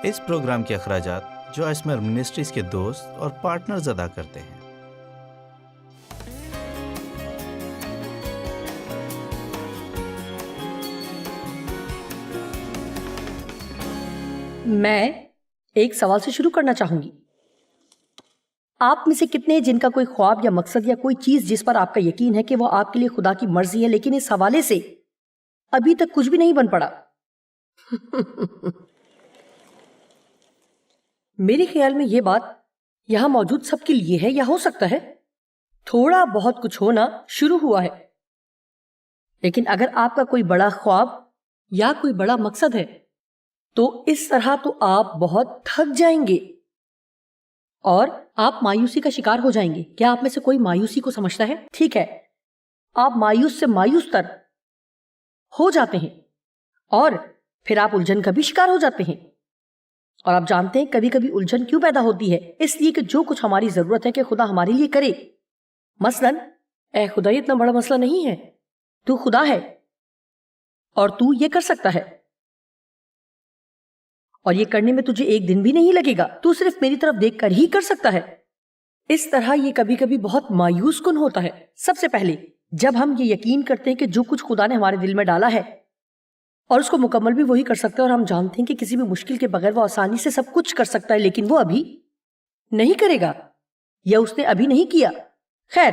اس programme کے اخراجات جو اسمر منسٹریز کے دوست اور پارٹنرز ادا کرتے ہیں۔ میں ایک سوال سے شروع کرنا چاہوں گی۔ آپ میں سے کتنے جن کا کوئی خواب یا مقصد یا کوئی چیز جس پر آپ کا یقین ہے کہ وہ آپ کے لیے خدا کی مرضی ہے، لیکن اس حوالے سے ابھی تک کچھ بھی نہیں بن پڑا؟ میرے خیال میں یہ بات یہاں موجود سب کے لیے ہے، یا ہو سکتا ہے تھوڑا بہت کچھ ہونا شروع ہوا ہے، لیکن اگر آپ کا کوئی بڑا خواب یا کوئی بڑا مقصد ہے تو اس طرح تو آپ بہت تھک جائیں گے اور آپ مایوسی کا شکار ہو جائیں گے۔ کیا آپ میں سے کوئی مایوسی کو سمجھتا ہے؟ ٹھیک ہے، آپ مایوس سے مایوس تر ہو جاتے ہیں اور پھر آپ الجھن کا بھی شکار ہو جاتے ہیں۔ اور آپ جانتے ہیں کبھی کبھی الجھن کیوں پیدا ہوتی ہے؟ اس لیے کہ جو کچھ ہماری ضرورت ہے کہ خدا ہمارے لیے کرے، مثلاً اے خدا یہ اتنا بڑا مسئلہ نہیں ہے، تو خدا ہے اور تو یہ کر سکتا ہے، اور یہ کرنے میں تجھے ایک دن بھی نہیں لگے گا، تو صرف میری طرف دیکھ کر ہی کر سکتا ہے۔ اس طرح یہ کبھی کبھی بہت مایوس کن ہوتا ہے۔ سب سے پہلے جب ہم یہ یقین کرتے ہیں کہ جو کچھ خدا نے ہمارے دل میں ڈالا ہے اور اس کو مکمل بھی وہی کر سکتا ہے، اور ہم جانتے ہیں کہ کسی بھی مشکل کے بغیر وہ آسانی سے سب کچھ کر سکتا ہے، لیکن وہ ابھی نہیں کرے گا یا اس نے ابھی نہیں کیا۔ خیر،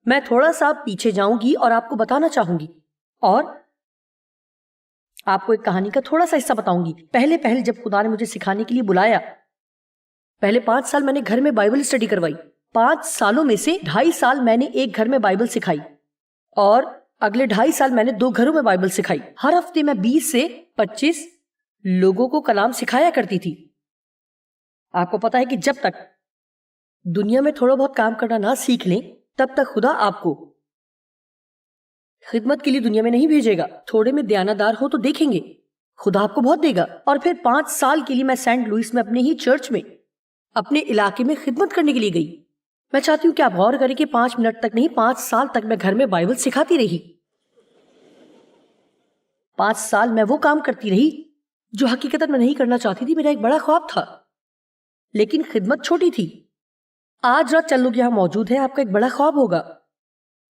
میں تھوڑا سا پیچھے جاؤں گی اور آپ کو بتانا چاہوں گی، اور آپ کو ایک کہانی کا تھوڑا سا حصہ بتاؤں گی۔ پہلے جب خدا نے مجھے سکھانے کے لیے بلایا، پہلے 5 سال میں نے گھر میں بائبل اسٹڈی کروائی۔ 5 سالوں میں سے 2.5 سال میں نے ایک گھر میں بائبل سکھائی، اور اگلے 2.5 سال میں نے 2 گھروں میں بائبل سکھائی۔ ہر ہفتے میں 20 سے 25 لوگوں کو کلام سکھایا کرتی تھی۔ آپ کو پتا ہے کہ جب تک دنیا میں تھوڑا بہت کام کرنا نہ سیکھ لیں، تب تک خدا آپ کو خدمت کے لیے دنیا میں نہیں بھیجے گا۔ تھوڑے میں دیانتدار ہو تو دیکھیں گے خدا آپ کو بہت دے گا۔ اور پھر 5 سال کے لیے میں سینٹ لوئس میں اپنے ہی چرچ میں اپنے علاقے میں خدمت کرنے کے لیے گئی۔ میں چاہتی ہوں کہ آپ غور کریں کہ 5 منٹ تک نہیں، 5 سال تک میں گھر میں بائبل سکھاتی رہی۔ 5 سال میں وہ کام کرتی رہی جو حقیقت میں نہیں کرنا چاہتی تھی۔ میرا ایک بڑا خواب تھا، لیکن خدمت چھوٹی تھی۔ آج رات چند لوگ یہاں موجود ہیں، آپ کا ایک بڑا خواب ہوگا،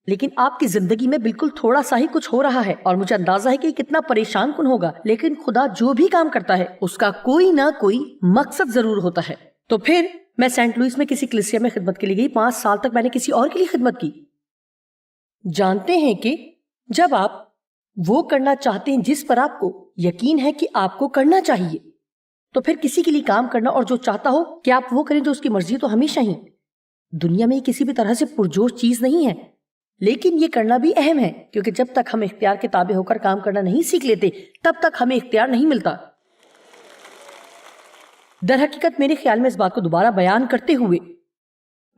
لیکن آپ کی زندگی میں بالکل تھوڑا سا ہی کچھ ہو رہا ہے، اور مجھے اندازہ ہے کہ کتنا پریشان کن ہوگا، لیکن خدا جو بھی کام کرتا ہے اس کا کوئی نہ کوئی مقصد ضرور ہوتا ہے۔ تو پھر میں سینٹ لوئس میں کسی کلیسیا میں خدمت کے لیے گئی۔ 5 سال تک میں نے کسی اور کے لیے خدمت کی۔ جانتے ہیں کہ جب آپ وہ کرنا چاہتے ہیں جس پر آپ کو یقین ہے کہ آپ کو کرنا چاہیے، تو پھر کسی کے لیے کام کرنا اور جو چاہتا ہو کہ آپ وہ کریں جو اس کی مرضی، تو ہمیشہ ہی دنیا میں کسی بھی طرح سے پرجوش چیز نہیں ہے، لیکن یہ کرنا بھی اہم ہے، کیونکہ جب تک ہم اختیار کے تابع ہو کر کام کرنا نہیں سیکھ لیتے، تب تک ہمیں اختیار نہیں ملتا۔ در حقیقت میرے خیال میں اس بات کو دوبارہ بیان کرتے ہوئے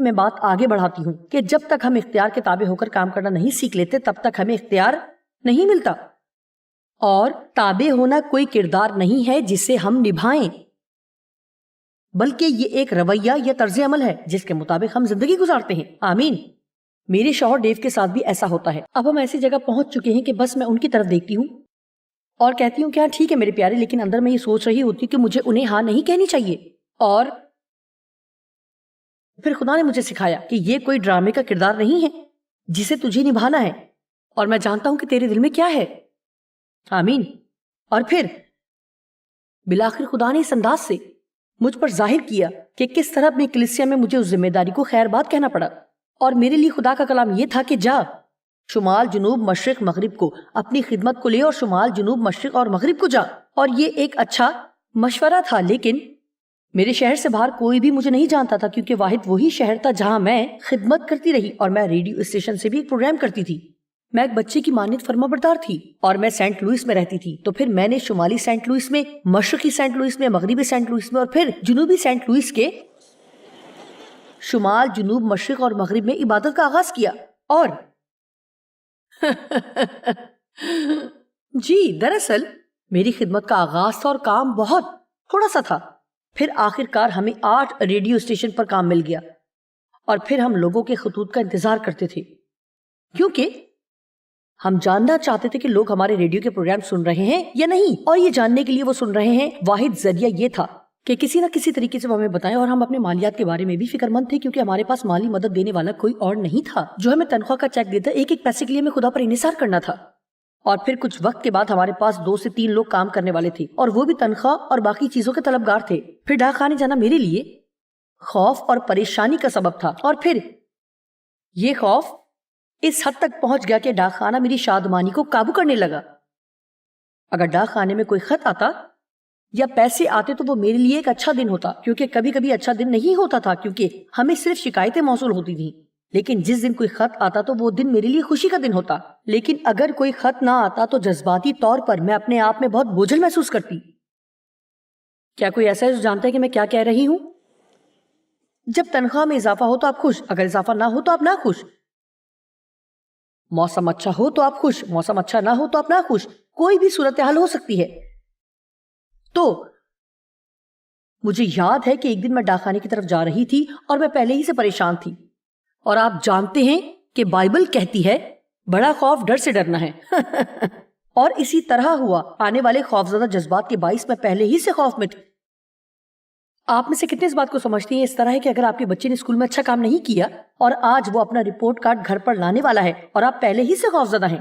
میں بات آگے بڑھاتی ہوں کہ جب تک ہم اختیار کے تابع ہو کر کام کرنا نہیں سیکھ لیتے، تب تک ہمیں اختیار نہیں ملتا۔ اور تابع ہونا کوئی کردار نہیں ہے جسے ہم نبھائیں، بلکہ یہ ایک رویہ یا طرز عمل ہے جس کے مطابق ہم زندگی گزارتے ہیں۔ آمین۔ میرے شوہر ڈیو کے ساتھ بھی ایسا ہوتا ہے۔ اب ہم ایسی جگہ پہنچ چکے ہیں کہ بس میں ان کی طرف دیکھتی ہوں اور کہتی ہوں کہ ہاں ٹھیک ہے میرے پیارے، لیکن اندر میں یہ سوچ رہی ہوتی کہ مجھے انہیں ہاں نہیں کہنی چاہیے۔ اور پھر خدا نے مجھے سکھایا کہ یہ کوئی ڈرامے کا کردار نہیں ہے جسے تجھے نبھانا ہے، اور میں جانتا ہوں کہ تیرے دل میں کیا ہے۔ آمین۔ اور پھر بالآخر خدا نے اس انداز سے مجھ پر ظاہر کیا کہ کس طرح اپنی کلیسیا میں مجھے اس ذمہ داری کو خیر بات کہنا پڑا، اور میرے لیے خدا کا کلام یہ تھا کہ جا شمال جنوب مشرق مغرب کو اپنی خدمت کو لے، اور شمال جنوب مشرق اور مغرب کو جا۔ اور یہ ایک اچھا مشورہ تھا، لیکن میرے شہر سے باہر کوئی بھی مجھے نہیں جانتا تھا، کیونکہ واحد وہی شہر تھا جہاں میں خدمت کرتی رہی، اور میں ریڈیو اسٹیشن سے بھی ایک پروگرام کرتی تھی۔ میں ایک بچے کی مانند فرما بردار تھی، اور میں سینٹ لوئس میں رہتی تھی۔ تو پھر میں نے شمالی سینٹ لوئس میں، مشرقی سینٹ لوئس میں، مغربی سینٹ لوئس میں، اور پھر جنوبی سینٹ لوئس کے شمال جنوب مشرق اور مغرب میں عبادت کا آغاز کیا۔ اور جی دراصل میری خدمت کا آغاز تھا اور کام بہت تھوڑا سا تھا۔ پھر آخر کار ہمیں 8 ریڈیو اسٹیشن پر کام مل گیا، اور پھر ہم لوگوں کے خطوط کا انتظار کرتے تھے، کیونکہ ہم جاننا چاہتے تھے کہ لوگ ہمارے ریڈیو کے پروگرام سن رہے ہیں یا نہیں، اور یہ جاننے کے لیے وہ سن رہے ہیں واحد ذریعہ یہ تھا کہ کسی نہ کسی طریقے سے وہ ہمیں بتائیں، اور ہم اپنے مالیات کے بارے میں بھی فکر مند تھے کیونکہ ہمارے پاس مالی مدد دینے والا کوئی اور نہیں تھا جو ہمیں تنخواہ کا چیک دیتا۔ ایک ایک پیسے کے لیے ہمیں خدا پر انحصار کرنا تھا۔ اور پھر کچھ وقت کے بعد ہمارے پاس 2 سے 3 لوگ کام کرنے والے تھے اور وہ بھی تنخواہ اور باقی چیزوں کے طلبگار تھے۔ پھر ڈاک خانے جانا میرے لیے خوف اور پریشانی کا سبب تھا، اور پھر یہ خوف اس حد تک پہنچ گیا کہ ڈاک خانہ میری شادمانی کو قابو کرنے لگا۔ اگر ڈاک خانے میں کوئی خط آتا یا پیسے آتے تو وہ میرے لیے ایک اچھا دن ہوتا، کیونکہ کبھی کبھی اچھا دن نہیں ہوتا تھا کیونکہ ہمیں صرف شکایتیں موصول ہوتی تھیں، لیکن جس دن کوئی خط آتا تو وہ دن میرے لیے خوشی کا دن ہوتا۔ لیکن اگر کوئی خط نہ آتا تو جذباتی طور پر میں اپنے آپ میں بہت بوجھل محسوس کرتی۔ کیا کوئی ایسا ہے جو جانتا ہے کہ میں کیا کہہ رہی ہوں؟ جب تنخواہ میں اضافہ ہو تو آپ خوش، اگر اضافہ نہ ہو تو آپ ناخوش۔ موسم اچھا ہو تو آپ خوش، موسم اچھا نہ ہو تو آپ ناخوش۔ کوئی بھی صورتحال ہو سکتی ہے۔ تو مجھے یاد ہے کہ ایک دن میں ڈاک خانے کی طرف جا رہی تھی اور میں پہلے ہی سے پریشان تھی، اور آپ جانتے ہیں کہ بائبل کہتی ہے بڑا خوف ڈر سے ڈرنا ہے۔ اور اسی طرح ہوا، آنے والے خوفزدہ جذبات کے باعث میں پہلے ہی سے خوف میں تھی۔ آپ میں سے کتنے اس بات کو سمجھتی ہیں؟ اس طرح ہے کہ اگر آپ کے بچے نے اسکول میں اچھا کام نہیں کیا اور آج وہ اپنا رپورٹ کارڈ گھر پر لانے والا ہے اور آپ پہلے ہی سے خوفزدہ ہیں۔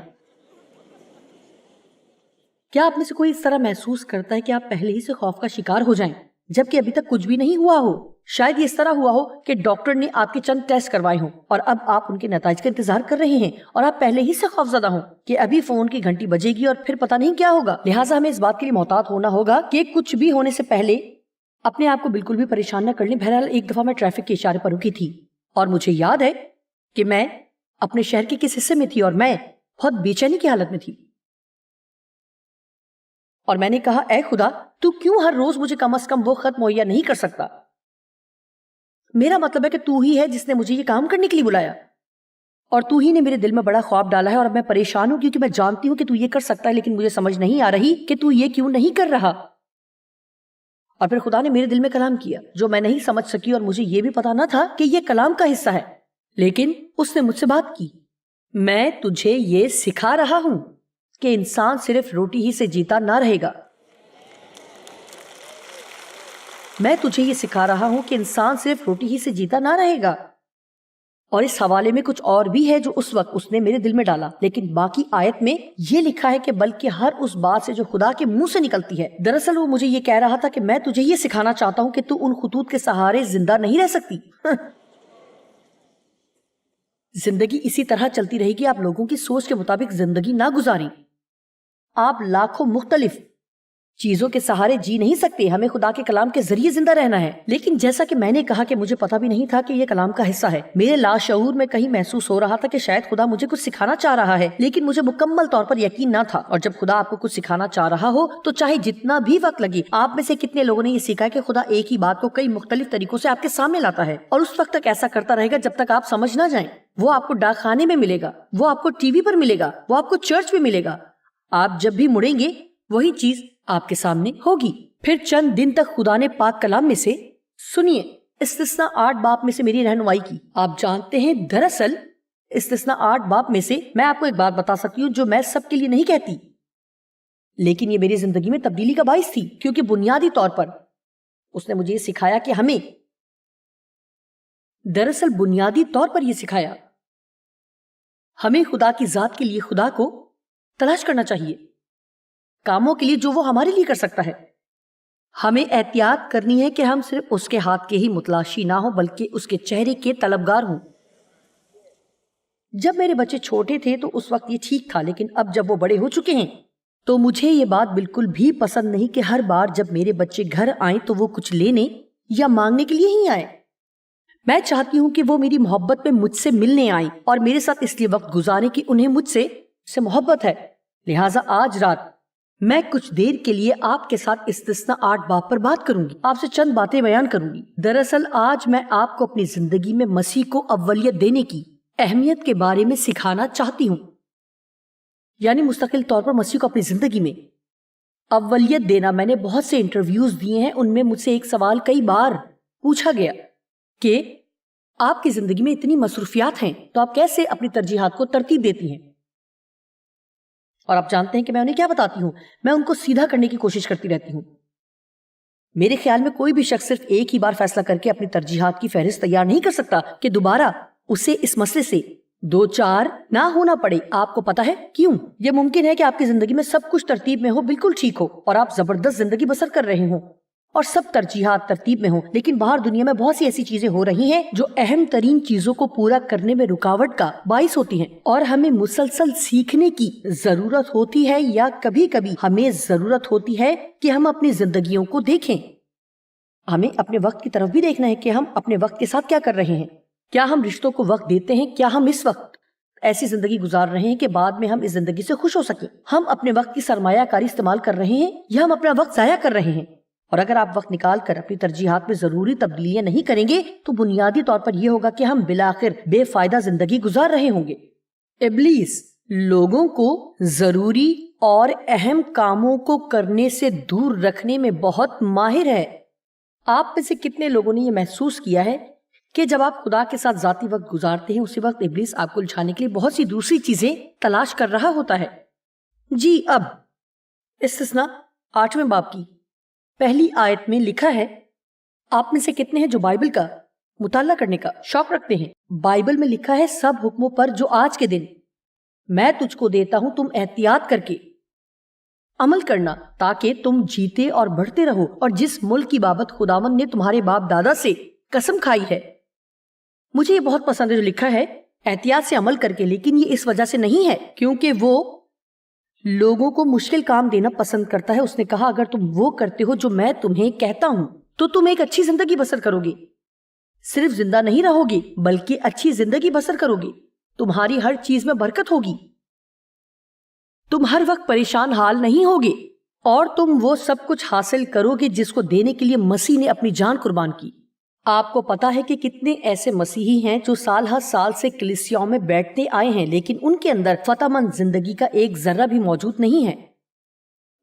کیا آپ میں سے کوئی اس طرح محسوس کرتا ہے کہ آپ پہلے ہی سے خوف کا شکار ہو جائیں جبکہ ابھی تک کچھ بھی نہیں ہوا ہو؟ شاید یہ اس طرح ہوا ہو کہ ڈاکٹر نے آپ کے چند ٹیسٹ کروائے ہوں اور اب آپ ان کے نتائج کا انتظار کر رہے ہیں، اور آپ پہلے ہی سے خوفزدہ ہوں کہ ابھی فون کی گھنٹی بجے گی اور پھر پتہ نہیں کیا ہوگا۔ لہٰذا ہمیں اس بات کے لیے محتاط ہونا ہوگا کہ کچھ بھی ہونے سے پہلے اپنے آپ کو بالکل بھی پریشان نہ کر لیں۔ بہرحال ایک دفعہ میں ٹریفک کے اشارے پر رکی تھی اور مجھے یاد ہے کہ میں اپنے شہر کے کس حصے میں تھی اور میں بہت بے چینی کی حالت میں تھی، اور میں نے کہا اے خدا تو کیوں ہر روز مجھے کم از کم وہ خط مہیا نہیں کر سکتا؟ میرا مطلب ہے کہ تو ہی ہے جس نے مجھے یہ کام کرنے کے لیے بلایا، اور تو ہی نے میرے دل میں بڑا خواب ڈالا ہے، اور میں پریشان ہوں کیونکہ میں جانتی ہوں کہ تو یہ کر سکتا ہے، لیکن مجھے سمجھ نہیں آ رہی کہ تو یہ کیوں نہیں کر رہا۔ اور پھر خدا نے میرے دل میں کلام کیا جو میں نہیں سمجھ سکی، اور مجھے یہ بھی پتا نہ تھا کہ یہ کلام کا حصہ ہے، لیکن اس نے مجھ سے بات کی۔ میں تجھے یہ سکھا رہا ہوں کہ انسان صرف روٹی ہی سے جیتا نہ رہے گا۔ میں تجھے یہ سکھا رہا ہوں کہ انسان صرف روٹی ہی سے جیتا نہ رہے گا۔ اور اس حوالے میں کچھ اور بھی ہے جو اس وقت اس نے میرے دل میں ڈالا، لیکن باقی آیت میں یہ لکھا ہے کہ بلکہ ہر اس بات سے جو خدا کے منہ سے نکلتی ہے۔ دراصل وہ مجھے یہ کہہ رہا تھا کہ میں تجھے یہ سکھانا چاہتا ہوں کہ تو ان خطوط کے سہارے زندہ نہیں رہ سکتی۔ زندگی اسی طرح چلتی رہے گی، آپ لوگوں کی سوچ کے مطابق زندگی نہ گزاریں۔ آپ لاکھوں مختلف چیزوں کے سہارے جی نہیں سکتے، ہمیں خدا کے کلام کے ذریعے زندہ رہنا ہے۔ لیکن جیسا کہ میں نے کہا کہ مجھے پتا بھی نہیں تھا کہ یہ کلام کا حصہ ہے، میرے لاشعور میں کہیں محسوس ہو رہا تھا کہ شاید خدا مجھے کچھ سکھانا چاہ رہا ہے، لیکن مجھے مکمل طور پر یقین نہ تھا۔ اور جب خدا آپ کو کچھ سکھانا چاہ رہا ہو تو چاہے جتنا بھی وقت لگے، آپ میں سے کتنے لوگوں نے یہ سیکھا ہے کہ خدا ایک ہی بات کو کئی مختلف طریقوں سے آپ کے سامنے لاتا ہے، اور اس وقت تک ایسا کرتا رہے گا جب تک آپ سمجھ نہ جائیں۔ وہ آپ کو ڈاک خانے میں ملے گا، وہ آپ کو ٹی وی پر ملے گا، وہ آپ کو چرچ میں ملے گا۔ آپ جب بھی مڑیں گے وہی چیز آپ کے سامنے ہوگی۔ پھر چند دن تک خدا نے پاک کلام میں سے سنیے استثناء 8 باب میں سے میری رہنمائی کی۔ آپ جانتے ہیں دراصل استثناء 8 باب میں سے میں آپ کو ایک بات بتا سکتی ہوں جو میں سب کے لیے نہیں کہتی، لیکن یہ میری زندگی میں تبدیلی کا باعث تھی، کیونکہ بنیادی طور پر اس نے مجھے یہ سکھایا کہ ہمیں دراصل بنیادی طور پر یہ سکھایا ہمیں خدا کی ذات کے لیے خدا کو تلاش کرنا چاہیے، کاموں کے لیے جو وہ ہمارے لیے کر سکتا ہے۔ ہمیں احتیاط کرنی ہے کہ ہم صرف اس کے ہاتھ کے ہی متلاشی نہ ہوں بلکہ اس کے چہرے کے طلبگار ہوں۔ جب میرے بچے چھوٹے تھے تو اس وقت یہ ٹھیک تھا، لیکن اب جب وہ بڑے ہو چکے ہیں تو مجھے یہ بات بالکل بھی پسند نہیں کہ ہر بار جب میرے بچے گھر آئیں تو وہ کچھ لینے یا مانگنے کے لیے ہی آئیں۔ میں چاہتی ہوں کہ وہ میری محبت میں مجھ سے ملنے آئیں اور میرے ساتھ اس لیے وقت گزاریں کہ انہیں مجھ سے محبت ہے۔ لہٰذا آج رات میں کچھ دیر کے لیے آپ کے ساتھ استثناء 8 باب پر بات کروں گی، آپ سے چند باتیں بیان کروں گی۔ دراصل آج میں آپ کو اپنی زندگی میں مسیح کو اولیت دینے کی اہمیت کے بارے میں سکھانا چاہتی ہوں، یعنی مستقل طور پر مسیح کو اپنی زندگی میں اولیت دینا۔ میں نے بہت سے انٹرویوز دیے ہیں، ان میں مجھ سے ایک سوال کئی بار پوچھا گیا کہ آپ کی زندگی میں اتنی مصروفیات ہیں تو آپ کیسے اپنی ترجیحات کو ترتیب دیتی ہیں؟ اور آپ جانتے ہیں کہ میں انہیں کیا بتاتی ہوں، میں ان کو سیدھا کرنے کی کوشش کرتی رہتی ہوں۔ میرے خیال میں کوئی بھی شخص صرف ایک ہی بار فیصلہ کر کے اپنی ترجیحات کی فہرست تیار نہیں کر سکتا کہ دوبارہ اسے اس مسئلے سے دو چار نہ ہونا پڑے۔ آپ کو پتا ہے کیوں؟ یہ ممکن ہے کہ آپ کی زندگی میں سب کچھ ترتیب میں ہو، بالکل ٹھیک ہو، اور آپ زبردست زندگی بسر کر رہے ہوں اور سب ترجیحات ترتیب میں ہوں، لیکن باہر دنیا میں بہت سی ایسی چیزیں ہو رہی ہیں جو اہم ترین چیزوں کو پورا کرنے میں رکاوٹ کا باعث ہوتی ہیں، اور ہمیں مسلسل سیکھنے کی ضرورت ہوتی ہے، یا کبھی کبھی ہمیں ضرورت ہوتی ہے کہ ہم اپنی زندگیوں کو دیکھیں۔ ہمیں اپنے وقت کی طرف بھی دیکھنا ہے کہ ہم اپنے وقت کے ساتھ کیا کر رہے ہیں۔ کیا ہم رشتوں کو وقت دیتے ہیں؟ کیا ہم اس وقت ایسی زندگی گزار رہے ہیں کہ بعد میں ہم اس زندگی سے خوش ہو سکیں؟ ہم اپنے وقت کی سرمایہ کاری استعمال کر رہے ہیں یا ہم اپنا وقت ضائع کر رہے ہیں؟ اور اگر آپ وقت نکال کر اپنی ترجیحات میں ضروری تبدیلیاں نہیں کریں گے تو بنیادی طور پر یہ ہوگا کہ ہم بالآخر بے فائدہ زندگی گزار رہے ہوں گے۔ ابلیس لوگوں کو ضروری اور اہم کاموں کو کرنے سے دور رکھنے میں بہت ماہر ہے۔ آپ میں سے کتنے لوگوں نے یہ محسوس کیا ہے کہ جب آپ خدا کے ساتھ ذاتی وقت گزارتے ہیں اسی وقت ابلیس آپ کو الجھانے کے لیے بہت سی دوسری چیزیں تلاش کر رہا ہوتا ہے؟ جی، اب استثناء 8ویں باب کی پہلی آیت میں لکھا ہے، آپ میں سے کتنے ہیں جو بائبل کا مطالعہ کرنے کا شوق رکھتے ہیں؟ بائبل میں لکھا ہے سب حکموں پر جو آج کے دن میں تجھ کو دیتا ہوں تم احتیاط کر کے عمل کرنا تاکہ تم جیتے اور بڑھتے رہو، اور جس ملک کی بابت خداوند نے تمہارے باپ دادا سے قسم کھائی ہے۔ مجھے یہ بہت پسند ہے جو لکھا ہے احتیاط سے عمل کر کے، لیکن یہ اس وجہ سے نہیں ہے کیونکہ وہ لوگوں کو مشکل کام دینا پسند کرتا ہے۔ اس نے کہا اگر تم وہ کرتے ہو جو میں تمہیں کہتا ہوں تو تم ایک اچھی زندگی بسر کرو گے، صرف زندہ نہیں رہو گے بلکہ اچھی زندگی بسر کرو گے، تمہاری ہر چیز میں برکت ہوگی، تم ہر وقت پریشان حال نہیں ہوگے، اور تم وہ سب کچھ حاصل کرو گے جس کو دینے کے لیے مسیح نے اپنی جان قربان کی۔ آپ کو پتا ہے کہ کتنے ایسے مسیحی ہیں جو سال ہر سال سے کلیسیاؤں میں بیٹھتے آئے ہیں لیکن ان کے اندر فتح مند زندگی کا ایک ذرہ بھی موجود نہیں ہے۔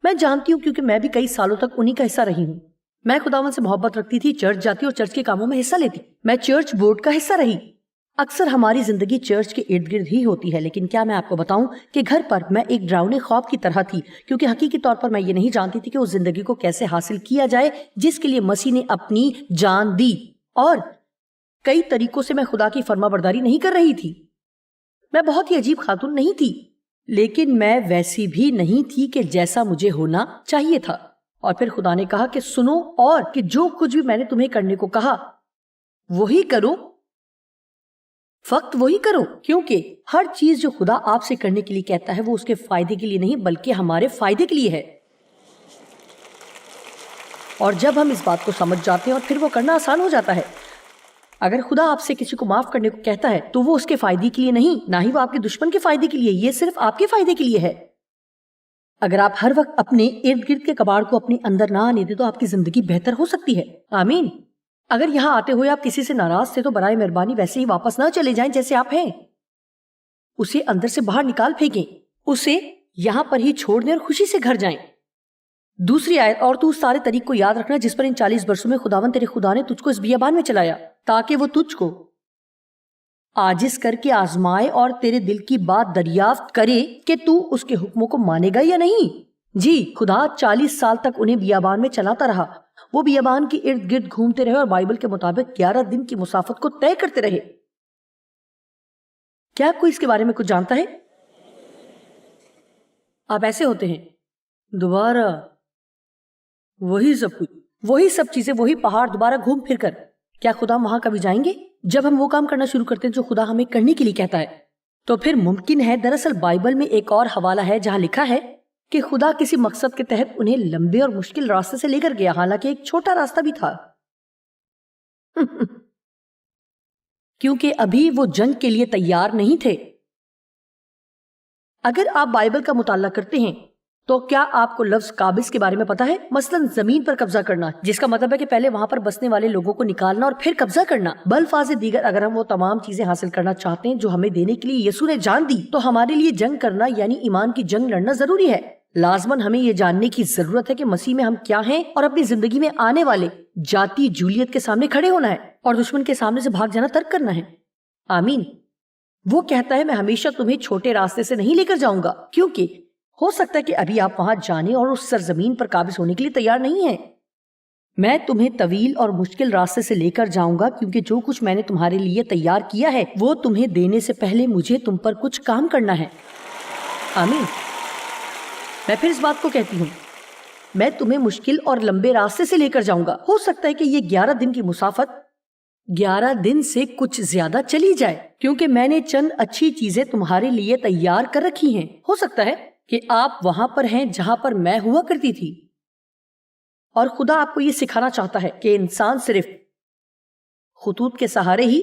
میں جانتی ہوں کیونکہ میں بھی کئی سالوں تک انہی کا حصہ رہی ہوں۔ میں خداوند سے محبت رکھتی تھی، چرچ جاتی اور چرچ کے کاموں میں حصہ لیتی، میں چرچ بورڈ کا حصہ رہی۔ اکثر ہماری زندگی چرچ کے ارد گرد ہی ہوتی ہے، لیکن کیا میں آپ کو بتاؤں کہ گھر پر میں ایک ڈراؤنے خواب کی طرح تھی، کیونکہ حقیقی طور پر میں یہ نہیں جانتی تھی کہ اس زندگی کو کیسے حاصل کیا جائے جس کے لیے مسیح نے اپنی جان دی، اور کئی طریقوں سے میں خدا کی فرما برداری نہیں کر رہی تھی۔ میں بہت ہی عجیب خاتون نہیں تھی، لیکن میں ویسی بھی نہیں تھی کہ جیسا مجھے ہونا چاہیے تھا۔ اور پھر خدا نے کہا کہ سنو، اور کہ جو کچھ بھی میں نے تمہیں کرنے کو کہا وہی کرو، فقط وہی کرو، کیونکہ ہر چیز جو خدا آپ سے کرنے کے لیے کہتا ہے وہ اس کے فائدے کے لیے نہیں بلکہ ہمارے فائدے کے لیے ہے۔ اور جب ہم اس بات کو سمجھ جاتے ہیں اور پھر وہ کرنا آسان ہو جاتا ہے۔ اگر خدا آپ سے کسی کو معاف کرنے کو کہتا ہے تو وہ اس کے فائدے کے لیے نہیں، نہ ہی وہ آپ کے دشمن کے فائدے کے لیے، یہ صرف آپ کے فائدے کے لیے ہے۔ اگر آپ ہر وقت اپنے ارد گرد کے کباڑ کو اپنے اندر نہ آنے دیں تو آپ کی زندگی بہتر ہو سکتی ہے۔ آمین۔ اگر یہاں آتے ہوئے آپ کسی سے ناراض تھے تو برائے مہربانی ویسے ہی واپس نہ چلے جائیں جیسے آپ ہیں، اسے اندر سے باہر نکال پھینکیں، اسے یہاں پر ہی چھوڑ دیں اور خوشی سے گھر جائیں۔ دوسری آیت، اور تو اس سارے طریق کو یاد رکھنا جس پر ان 40 برسوں میں خداوند تیرے خدا نے تجھ کو اس بیابان میں چلایا، تاکہ وہ تجھ کو عاجز کر کے آزمائے اور تیرے دل کی بات دریافت کرے کہ تو اس کے حکموں کو مانے گا یا نہیں۔ جی، خدا 40 سال تک انہیں بیابان میں چلاتا رہا۔ وہ بیابان کے ارد گرد گھومتے رہے اور بائبل کے مطابق 11 دن کی مسافت کو طے کرتے رہے۔ کیا کوئی اس کے بارے میں کچھ جانتا ہے؟ آپ ایسے ہوتے ہیں، دوبارہ وہی سب کچھ، وہی سب چیزیں، وہی پہاڑ، دوبارہ گھوم پھر کر۔ کیا خدا وہاں کبھی جائیں گے؟ جب ہم وہ کام کرنا شروع کرتے ہیں جو خدا ہمیں کرنے کے لیے کہتا ہے تو پھر ممکن ہے۔ دراصل بائبل میں ایک اور حوالہ ہے جہاں لکھا ہے کہ خدا کسی مقصد کے تحت انہیں لمبے اور مشکل راستے سے لے کر گیا، حالانکہ ایک چھوٹا راستہ بھی تھا کیونکہ ابھی وہ جنگ کے لیے تیار نہیں تھے۔ اگر آپ بائبل کا مطالعہ کرتے ہیں تو کیا آپ کو لفظ قابض کے بارے میں پتا ہے؟ مثلا زمین پر قبضہ کرنا، جس کا مطلب ہے کہ پہلے وہاں پر بسنے والے لوگوں کو نکالنا اور پھر قبضہ کرنا۔ بالفاظ دیگر، اگر ہم وہ تمام چیزیں حاصل کرنا چاہتے ہیں جو ہمیں دینے کے لیے یسوع نے جان دی تو ہمارے لیے جنگ کرنا یعنی ایمان کی جنگ لڑنا ضروری ہے۔ لازماً ہمیں یہ جاننے کی ضرورت ہے کہ مسیح میں ہم کیا ہیں اور اپنی زندگی میں آنے والے جاتی جولیت کے سامنے کھڑے ہونا ہے اور دشمن کے سامنے سے بھاگ جانا ترک کرنا ہے۔ آمین۔ وہ کہتا ہے میں ہمیشہ تمہیں چھوٹے راستے سے نہیں لے کر جاؤں گا، کیونکہ ہو سکتا ہے کہ ابھی آپ وہاں جانے اور اس سرزمین پر قابض ہونے کے لیے تیار نہیں ہیں۔ میں تمہیں طویل اور مشکل راستے سے لے کر جاؤں گا، کیونکہ جو کچھ میں نے تمہارے لیے تیار کیا ہے وہ تمہیں دینے سے پہلے مجھے تم پر کچھ کام کرنا ہے۔ آمین۔ میں پھر اس بات کو کہتی ہوں، میں تمہیں مشکل اور لمبے راستے سے لے کر جاؤں گا۔ ہو سکتا ہے کہ یہ 11 دن کی مسافت 11 دن سے کچھ زیادہ چلی جائے، کیونکہ میں نے چند اچھی چیزیں تمہارے لیے تیار کر رکھی ہیں۔ ہو سکتا ہے کہ آپ وہاں پر ہیں جہاں پر میں ہوا کرتی تھی، اور خدا آپ کو یہ سکھانا چاہتا ہے کہ انسان صرف خطوط کے سہارے ہی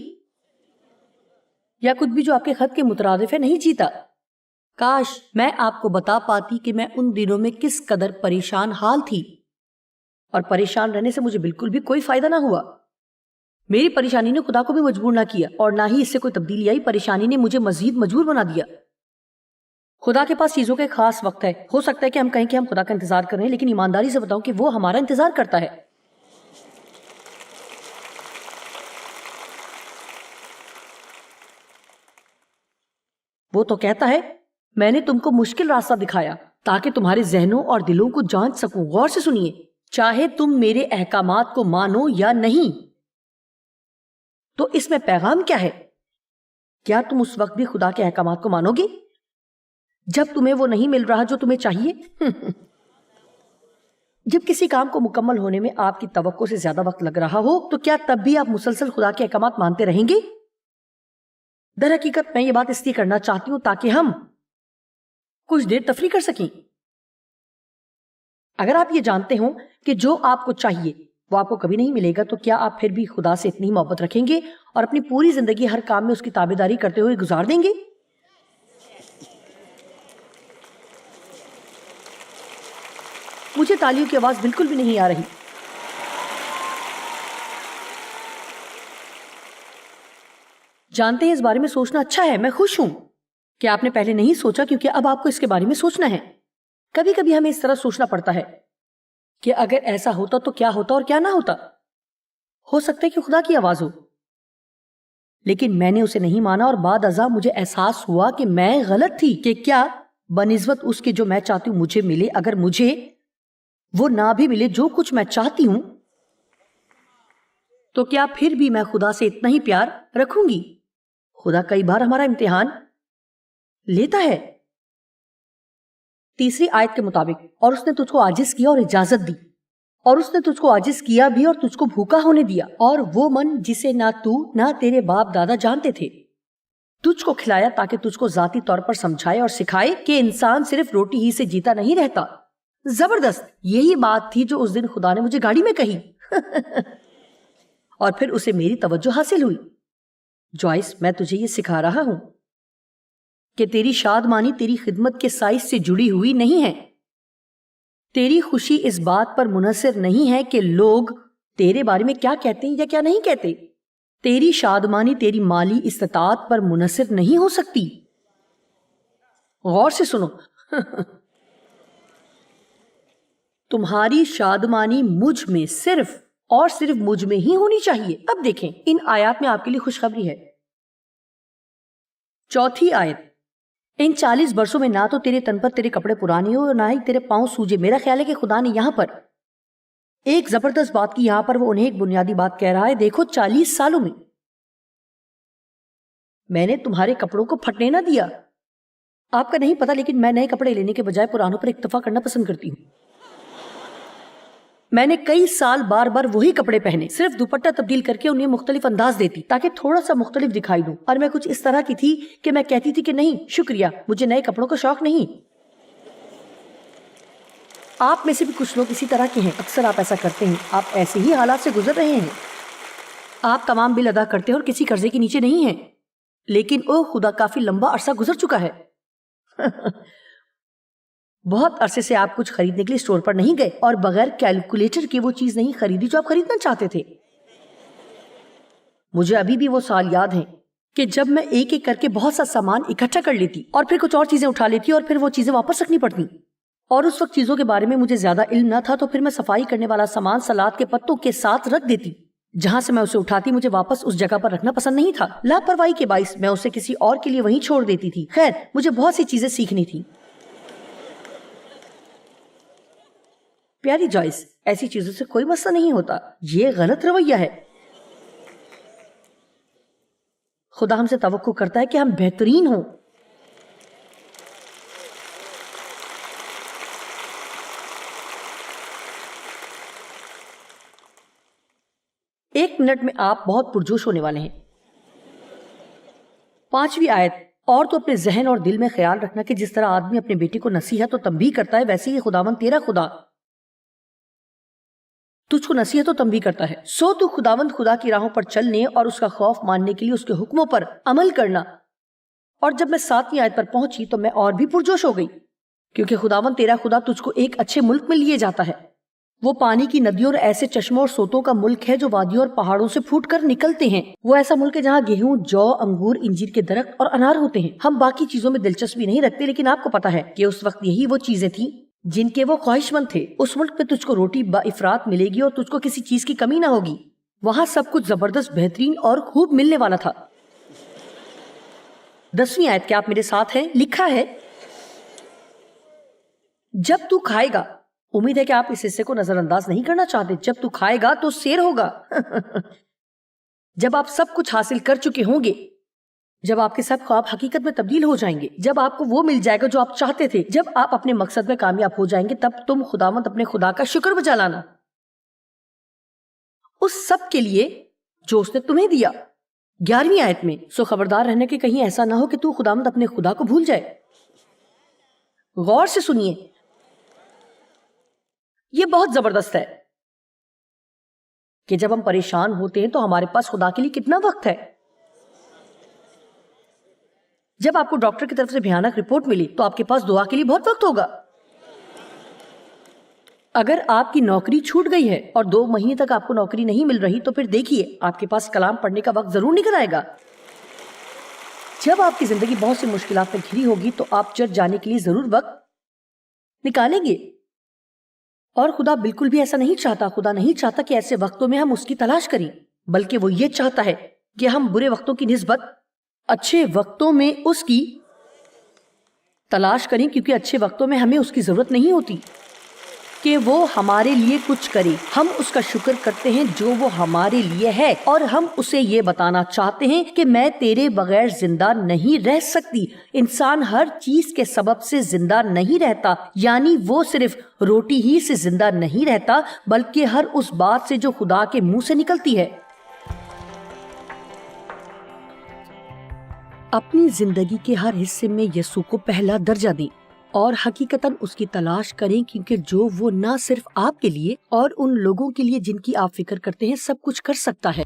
یا کچھ بھی جو آپ کے خط کے مترادف ہے نہیں جیتا۔ کاش میں آپ کو بتا پاتی کہ میں ان دنوں میں کس قدر پریشان حال تھی، اور پریشان رہنے سے مجھے بالکل بھی کوئی فائدہ نہ ہوا۔ میری پریشانی نے خدا کو بھی مجبور نہ کیا، اور نہ ہی اس سے کوئی تبدیلی آئی، پریشانی نے مجھے مزید مجبور بنا دیا۔ خدا کے پاس چیزوں کا ایک خاص وقت ہے۔ ہو سکتا ہے کہ ہم کہیں کہ ہم خدا کا انتظار کر رہے ہیں، لیکن ایمانداری سے بتاؤں کہ وہ ہمارا انتظار کرتا ہے۔ وہ تو کہتا ہے، میں نے تم کو مشکل راستہ دکھایا تاکہ تمہارے ذہنوں اور دلوں کو جانچ سکوں۔ غور سے سنیے، چاہے تم میرے احکامات کو مانو یا نہیں۔ تو اس میں پیغام کیا ہے؟ کیا تم اس وقت بھی خدا کے احکامات کو مانو گے جب تمہیں وہ نہیں مل رہا جو تمہیں چاہیے؟ جب کسی کام کو مکمل ہونے میں آپ کی توقع سے زیادہ وقت لگ رہا ہو تو کیا تب بھی آپ مسلسل خدا کے احکامات مانتے رہیں گے؟ در حقیقت میں یہ بات اس لیے کرنا چاہتی ہوں تاکہ ہم کچھ دیر تفریح کر سکیں۔ اگر آپ یہ جانتے ہوں کہ جو آپ کو چاہیے وہ آپ کو کبھی نہیں ملے گا، تو کیا آپ پھر بھی خدا سے اتنی محبت رکھیں گے اور اپنی پوری زندگی ہر کام میں اس کی تابعداری کرتے ہوئے گزار دیں گے؟ مجھے تالیوں کی آواز بالکل بھی نہیں آ رہی۔ جانتے ہیں اس بارے میں سوچنا اچھا ہے۔ میں خوش ہوں کہ آپ نے پہلے نہیں سوچا، کیونکہ اب آپ کو اس کے بارے میں سوچنا ہے۔ کبھی کبھی ہمیں اس طرح سوچنا پڑتا ہے کہ اگر ایسا ہوتا تو کیا ہوتا اور کیا نہ ہوتا۔ ہو سکتا ہے کہ خدا کی آواز ہو، لیکن میں نے اسے نہیں مانا، اور بعد ازاں مجھے احساس ہوا کہ میں غلط تھی، کہ کیا بنسبت اس کے جو میں چاہتی ہوں مجھے ملے، اگر مجھے وہ نہ بھی ملے جو کچھ میں چاہتی ہوں، تو کیا پھر بھی میں خدا سے اتنا ہی پیار رکھوں گی؟ خدا کئی بار ہمارا امتحان لیتا ہے۔ تیسری آیت کے مطابق، اور اس نے تجھ کو عاجز کیا اور اجازت دی، اور اس نے تجھ کو عاجز کیا بھی اور تجھ کو بھوکا ہونے دیا، اور وہ من جسے نہ تو نہ تیرے باپ دادا جانتے تھے تجھ کو کھلایا، تاکہ تجھ کو ذاتی طور پر سمجھائے اور سکھائے کہ انسان صرف روٹی ہی سے جیتا نہیں رہتا۔ زبردست! یہی بات تھی جو اس دن خدا نے مجھے گاڑی میں کہی اور پھر اسے میری توجہ حاصل ہوئی۔ جوائس، میں تجھے یہ سکھا رہا ہوں کہ تیری شادمانی تیری خدمت کے سائز سے جڑی ہوئی نہیں ہے۔ تیری خوشی اس بات پر منحصر نہیں ہے کہ لوگ تیرے بارے میں کیا کہتے ہیں یا کیا نہیں کہتے۔ تیری شادمانی تیری مالی استطاعت پر منحصر نہیں ہو سکتی۔ غور سے سنو تمہاری شادمانی مجھ میں صرف اور صرف مجھ میں ہی ہونی چاہیے۔ اب دیکھیں، ان آیات میں آپ کے لیے خوشخبری ہے۔ چوتھی آیت، ان 40 برسوں میں نہ تو تیرے تن پر تیرے کپڑے پرانے ہو اور نہ ہی تیرے پاؤں سوجے۔ میرا خیال ہے کہ خدا نے یہاں پر ایک زبردست بات کی۔ یہاں پر وہ انہیں ایک بنیادی بات کہہ رہا ہے، دیکھو 40 سالوں میں نے تمہارے کپڑوں کو پھٹنے نہ دیا۔ آپ کا نہیں پتا، لیکن میں نئے کپڑے لینے کے بجائے پرانوں پر اکتفا کرنا پسند کرتی ہوں۔ میں نے کئی سال بار بار وہی کپڑے پہنے، صرف دوپٹہ تبدیل کر کے انہیں مختلف انداز دیتی تاکہ تھوڑا سا مختلف دکھائی دوں، اور میں کچھ اس طرح کی تھی کہ میں کہتی تھی کہ نہیں شکریہ، مجھے نئے کپڑوں کا شوق نہیں۔ آپ میں سے بھی کچھ لوگ اسی طرح کے ہیں، اکثر آپ ایسا کرتے ہیں، آپ ایسے ہی حالات سے گزر رہے ہیں۔ آپ تمام بل ادا کرتے ہیں اور کسی قرضے کے نیچے نہیں ہیں، لیکن او خدا کافی لمبا عرصہ گزر چکا ہے بہت عرصے سے آپ کچھ خریدنے کے لیے اسٹور پر نہیں گئے اور بغیر کیلکولیٹر کے وہ چیز نہیں خریدی جو آپ خریدنا چاہتے تھے۔ مجھے ابھی بھی وہ سال یاد ہیں کہ جب میں ایک ایک کر کے بہت سا سامان اکٹھا کر لیتی اور پھر کچھ اور چیزیں اٹھا لیتی اور پھر وہ چیزیں واپس رکھنی پڑتی، اور اس وقت چیزوں کے بارے میں مجھے زیادہ علم نہ تھا، تو پھر میں صفائی کرنے والا سامان سلاد کے پتوں کے ساتھ رکھ دیتی۔ جہاں سے میں اسے اٹھاتی مجھے واپس اس جگہ پر رکھنا پسند نہیں تھا۔ لاپرواہی کے باعث میں اسے کسی اور کے لیے وہیں چھوڑ دیتی تھی۔ خیر، مجھے بہت سی چیزیں سیکھنی تھی۔ پیاری جوائس، ایسی چیزوں سے کوئی مسئلہ نہیں ہوتا، یہ غلط رویہ ہے۔ خدا ہم سے توقع کرتا ہے کہ ہم بہترین ہوں۔ ایک منٹ میں آپ بہت پرجوش ہونے والے ہیں۔ 5ویں آیت، اور تو اپنے ذہن اور دل میں خیال رکھنا کہ جس طرح آدمی اپنے بیٹے کو نصیحت و تنبیہ کرتا ہے، ویسے ہی خداوند تیرا خدا تجھ کو نصیحت و تنبیہ کرتا ہے۔ سو تو خداوند خدا کی راہوں پر چلنے اور اس کا خوف ماننے کے لیے اس کے حکموں پر عمل کرنا۔ اور جب میں 7ویں آیت پر پہنچی تو میں اور بھی پرجوش ہو گئی، کیونکہ خداوند تیرا خدا تجھ کو ایک اچھے ملک میں لیے جاتا ہے۔ وہ پانی کی ندیوں اور ایسے چشموں اور سوتوں کا ملک ہے جو وادیوں اور پہاڑوں سے پھوٹ کر نکلتے ہیں۔ وہ ایسا ملک ہے جہاں گیہوں، جو، انگور، انجیر کے درخت اور انار ہوتے ہیں۔ ہم باقی چیزوں میں دلچسپی نہیں رکھتے، لیکن آپ کو پتا ہے کہ اس وقت یہی وہ چیزیں تھیں جن کے وہ خواہش مند تھے۔ اس ملک میں تجھ کو روٹی با افراط ملے گی اور تجھ کو کسی چیز کی کمی نہ ہوگی۔ وہاں سب کچھ زبردست، بہترین اور خوب ملنے والا تھا۔ 10ویں آیت، کیا آپ میرے ساتھ ہیں؟ لکھا ہے، جب تو کھائے گا، امید ہے کہ آپ اس حصے کو نظر انداز نہیں کرنا چاہتے، جب تو کھائے گا تو سیر ہوگا۔ جب آپ سب کچھ حاصل کر چکے ہوں گے، جب آپ کے سب خواب حقیقت میں تبدیل ہو جائیں گے، جب آپ کو وہ مل جائے گا جو آپ چاہتے تھے، جب آپ اپنے مقصد میں کامیاب ہو جائیں گے، تب تم خداوند اپنے خدا کا شکر بجا لانا اس سب کے لیے جو اس نے تمہیں دیا۔ 11ویں آیت میں، سو خبردار رہنے کہ کہیں ایسا نہ ہو کہ تو خداوند اپنے خدا کو بھول جائے۔ غور سے سنیے، یہ بہت زبردست ہے کہ جب ہم پریشان ہوتے ہیں تو ہمارے پاس خدا کے لیے کتنا وقت ہے۔ جب آپ کو ڈاکٹر کی طرف سے بھیانک رپورٹ ملی تو آپ کے پاس دعا کے لیے بہت وقت ہوگا۔ اگر آپ کی نوکری چھوٹ گئی ہے اور 2 مہینے تک آپ کو نوکری نہیں مل رہی تو پھر دیکھیے آپ کے پاس کلام پڑھنے کا وقت ضرور نکل آئے گا۔ جب آپ کی زندگی بہت سی مشکلات میں گھری ہوگی تو آپ چرچ جانے کے لیے ضرور وقت نکالیں گے۔ اور خدا بالکل بھی ایسا نہیں چاہتا۔ خدا نہیں چاہتا کہ ایسے وقتوں میں ہم اس کی تلاش کریں، بلکہ وہ یہ چاہتا ہے کہ ہم برے وقتوں کی نسبت اچھے وقتوں میں اس کی تلاش کریں، کیونکہ اچھے وقتوں میں ہمیں اس کی ضرورت نہیں ہوتی کہ وہ ہمارے لیے کچھ کرے۔ ہم اس کا شکر کرتے ہیں جو وہ ہمارے لیے ہے، اور ہم اسے یہ بتانا چاہتے ہیں کہ میں تیرے بغیر زندہ نہیں رہ سکتی۔ انسان ہر چیز کے سبب سے زندہ نہیں رہتا، یعنی وہ صرف روٹی ہی سے زندہ نہیں رہتا، بلکہ ہر اس بات سے جو خدا کے منہ سے نکلتی ہے۔ اپنی زندگی کے ہر حصے میں یسوع کو پہلا درجہ دیں اور حقیقتاً اس کی تلاش کریں، کیونکہ جو وہ نہ صرف آپ کے لیے اور ان لوگوں کے لیے جن کی آپ فکر کرتے ہیں سب کچھ کر سکتا ہے۔